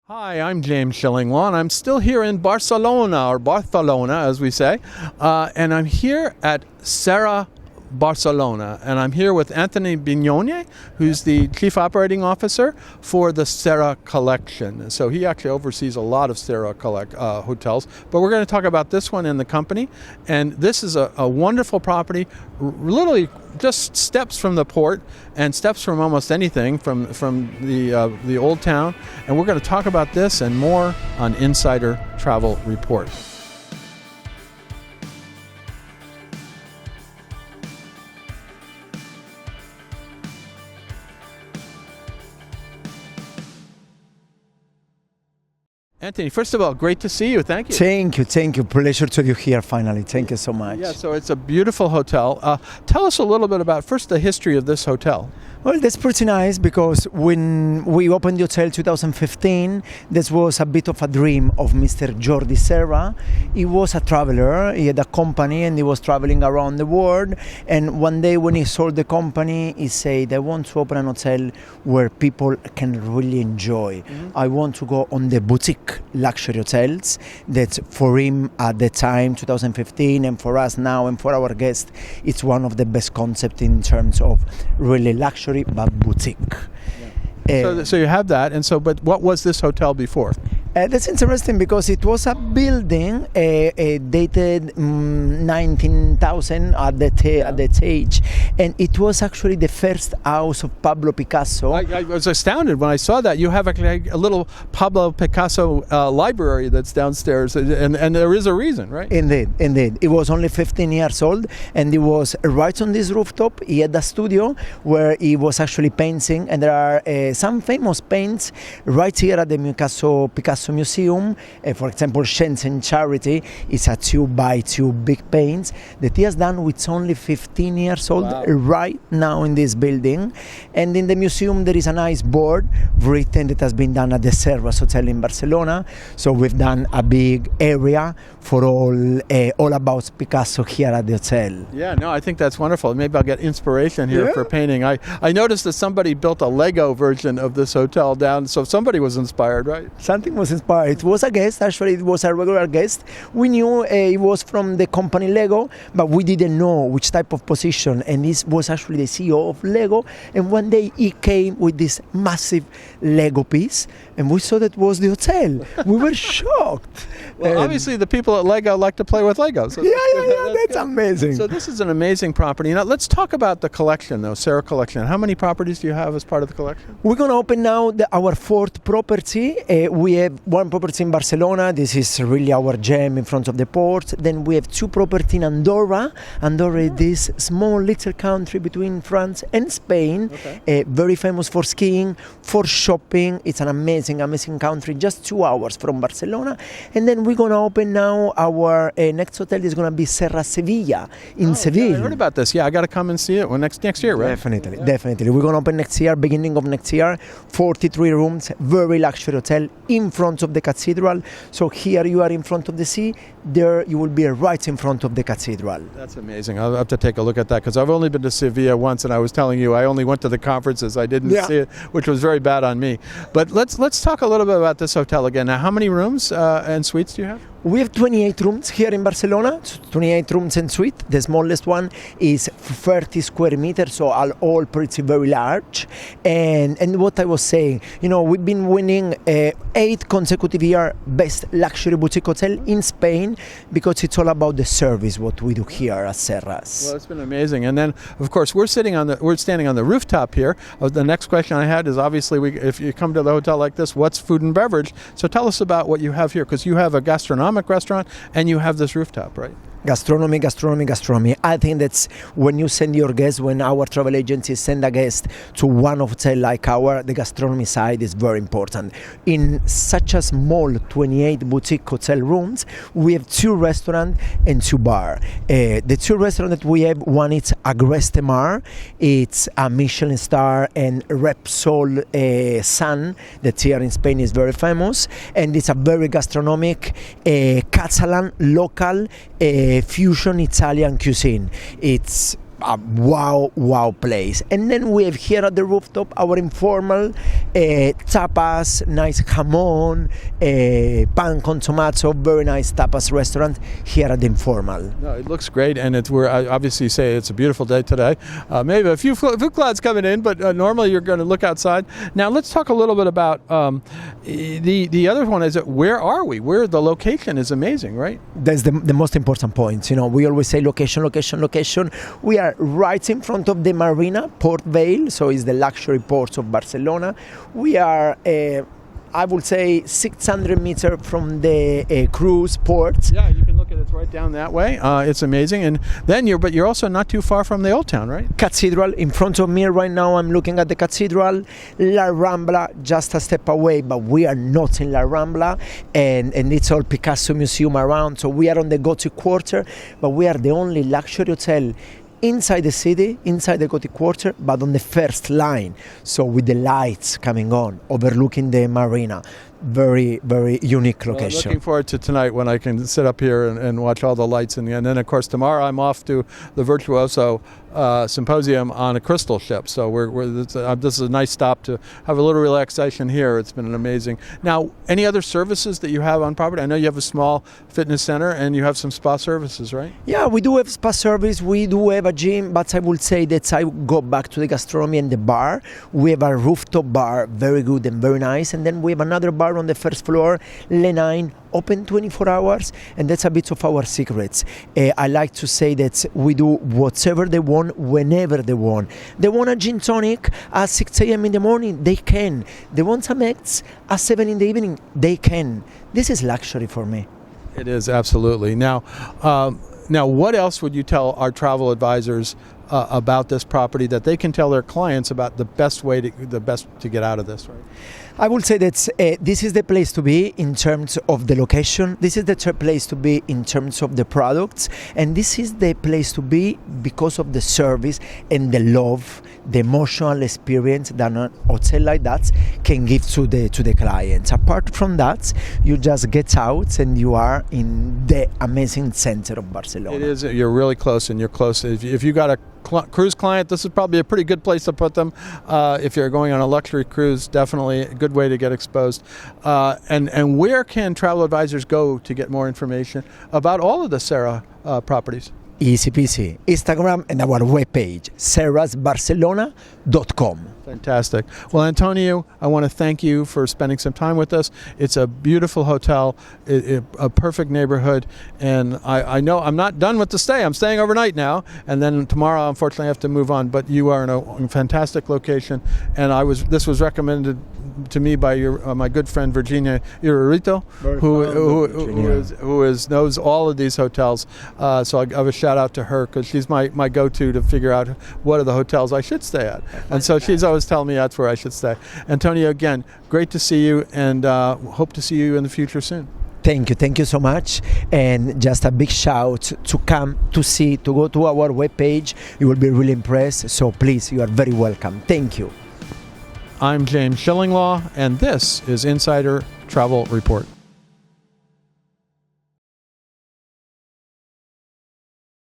Hi, I'm James Shillinglaw, and I'm still here in Barcelona, or Barcelona, as we say, and I'm here at Serras, Barcelona, and I'm here with Anthony Bignone, who's the Chief Operating Officer for the Serras Collection. So he actually oversees a lot of Serras hotels, but we're going to talk about this one in the company, and this is a wonderful property, literally just steps from the port and steps from almost anything from the old town, and we're going to talk about this and more on Insider Travel Report. Anthony, first of all, great to see you. Thank you. Thank you. Pleasure to you here finally. Thank you so much. Yeah, so it's a beautiful hotel. Tell us a little bit about first the history of this hotel. Well, that's pretty nice because when we opened the hotel 2015, this was a bit of a dream of Mr. Jordi Serra. He was a traveler, he had a company and he was traveling around the world. And one day when he sold the company, he said, I want to open an hotel where people can really enjoy. I want to go on the boutique luxury hotels that for him at the time, 2015, and for us now and for our guests, it's one of the best concepts in terms of really luxury but boutique. So you have that, and so, but what was this hotel before? That's interesting because it was a building dated 19,000 at that age, and it was actually the first house of Pablo Picasso. I was astounded when I saw that. You have a little Pablo Picasso library that's downstairs, and there is a reason, right? Indeed. It was only 15 years old, and it was right on this rooftop. He had a studio where he was actually painting, and there are some famous paints right here at the Picasso Museum. For example, Shenzhen Charity is a 2x2 big paints that he has done with only 15 years old. Wow. Right now in this building. And in the museum there is a nice board written that has been done at the Serras Hotel in Barcelona. So we've done a big area for all about Picasso here at the hotel. Yeah, no, I think that's wonderful. Maybe I'll get inspiration here for painting. I noticed that somebody built a Lego version of this hotel down, so somebody was inspired, right? Something was inspired. It was a guest, actually it was a regular guest. We knew it was from the company Lego, but we didn't know which type of position, and this was actually the CEO of Lego, and one day he came with this massive Lego piece, and we saw that was the hotel. We were shocked. Well, obviously the people at Lego like to play with Legos. So that's amazing. So this is an amazing property. Now let's talk about the collection, though, Serras Collection. How many properties do you have as part of the collection? We're going to open now our fourth property. We have one property in Barcelona. This is really our gem in front of the port. Then we have two properties in Andorra. Andorra is this small little country between France and Spain. Very famous for skiing, for shopping. It's an amazing country, just 2 hours from Barcelona. And then we're going to open now our next hotel is going to be Serras Sevilla in Seville. Yeah, I heard about this. Yeah, I got to come and see it next year, right? Definitely. We're going to open next year, beginning of next year. 43 rooms, very luxury hotel in front of the cathedral. So here you are in front of the sea. There you will be right in front of the cathedral. That's amazing. I'll have to take a look at that because I've only been to Sevilla once, and I was telling you I only went to the conferences. I didn't see it, which was very bad on me. But let's talk a little bit about this hotel again. Now, how many rooms and suites do you have? We have 28 rooms here in Barcelona, 28 rooms and suite. The smallest one is 30 square meters, so all pretty very large. And what I was saying, we've been winning 8 consecutive year best luxury boutique hotel in Spain because it's all about the service, what we do here at Serras. Well, it's been amazing. And then, of course, we're standing on the rooftop here. The next question I had is obviously if you come to the hotel like this, what's food and beverage? So tell us about what you have here, because you have a gastronomic restaurant and you have this rooftop, right? Gastronomy. I think that's when you send your guests, when our travel agencies send a guest to one hotel like the gastronomy side is very important. In such a small 28 boutique hotel rooms, we have 2 restaurants and 2 bars. The 2 restaurants that we have, one is Agreste Mar, it's a Michelin star and Repsol Sun that here in Spain is very famous, and it's a very gastronomic Catalan local fusion Italian cuisine. It's a wow place. And then we have here at the rooftop our informal tapas, nice jamon, pan con tomato, very nice tapas restaurant here at the informal. No, it looks great, and we're obviously say it's a beautiful day today. Maybe a few clouds coming in, but normally you're going to look outside. Now let's talk a little bit about the other one. Is where are we? Where the location is amazing, right? That's the most important point. We always say location. We are right in front of the marina, Port Vale, so it's the luxury ports of Barcelona. We are, I would say, 600 meters from the cruise port. Yeah, you can look at it. It's right down that way. It's amazing. And then you're also not too far from the old town, right? Cathedral in front of me right now. I'm looking at the cathedral. La Rambla just a step away, but we are not in La Rambla, and it's all Picasso Museum around. So we are on the Gothic Quarter, but we are the only luxury hotel inside the city, inside the Gothic Quarter, but on the first line. So with the lights coming on, overlooking the marina. Very, very unique location. Well, I'm looking forward to tonight when I can sit up here and watch all the lights. And then, of course, tomorrow I'm off to the Virtuoso Symposium on a crystal ship. So this is a nice stop to have a little relaxation here. It's been an amazing. Now, any other services that you have on property? I know you have a small fitness center and you have some spa services, right? Yeah, we do have spa service. We do have a gym, but I would say that I go back to the gastronomy and the bar. We have a rooftop bar, very good and very nice. And then we have another bar on the first floor, Lenine, open 24 hours, and that's a bit of our secrets. I like to say that we do whatever they want, whenever they want. They want a gin tonic at 6 a.m. in the morning, they can. They want some eggs at 7 in the evening, they can. This is luxury for me. It is, absolutely. Now, what else would you tell our travel advisors about this property that they can tell their clients about the best to get out of this, right? I would say that this is the place to be in terms of the location. This is the place to be in terms of the products, and this is the place to be because of the service and the love, the emotional experience that a hotel like that can give to the clients. Apart from that, you just get out and you are in the amazing center of Barcelona. It is. You're really close, and you're close. If you got a cruise client, this is probably a pretty good place to put them. If you're going on a luxury cruise, definitely a good way to get exposed. And where can travel advisors go to get more information about all of the Serras properties? Easy peasy. Instagram and our webpage, serrasbarcelona.com. Fantastic. Well, Antonio, I want to thank you for spending some time with us. It's a beautiful hotel, a perfect neighborhood, and I know I'm not done with the stay. I'm staying overnight now, and then tomorrow, unfortunately, I have to move on. But you are in a fantastic location, and this was recommended to me by my good friend Virginia Urarito, who knows all of these hotels. So I'll give a shout out to her because she's my go-to to figure out what are the hotels I should stay at, and so she's always telling me that's where I should stay. Antonio, again, great to see you, and hope to see you in the future soon. Thank you so much, and just a big shout to come to see, to go to our webpage. You will be really impressed, so please, you are very welcome. Thank you. I'm James Schillinglaw, and this is Insider Travel Report.